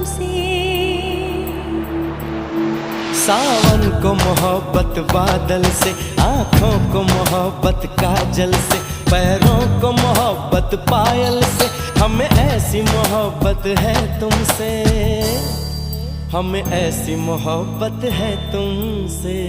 तुमसे। सावन को मोहब्बत बादल से, आँखों को मोहब्बत काजल से, पैरों को मोहब्बत पायल से, हमें ऐसी मोहब्बत है तुमसे, हमें ऐसी मोहब्बत है तुमसे।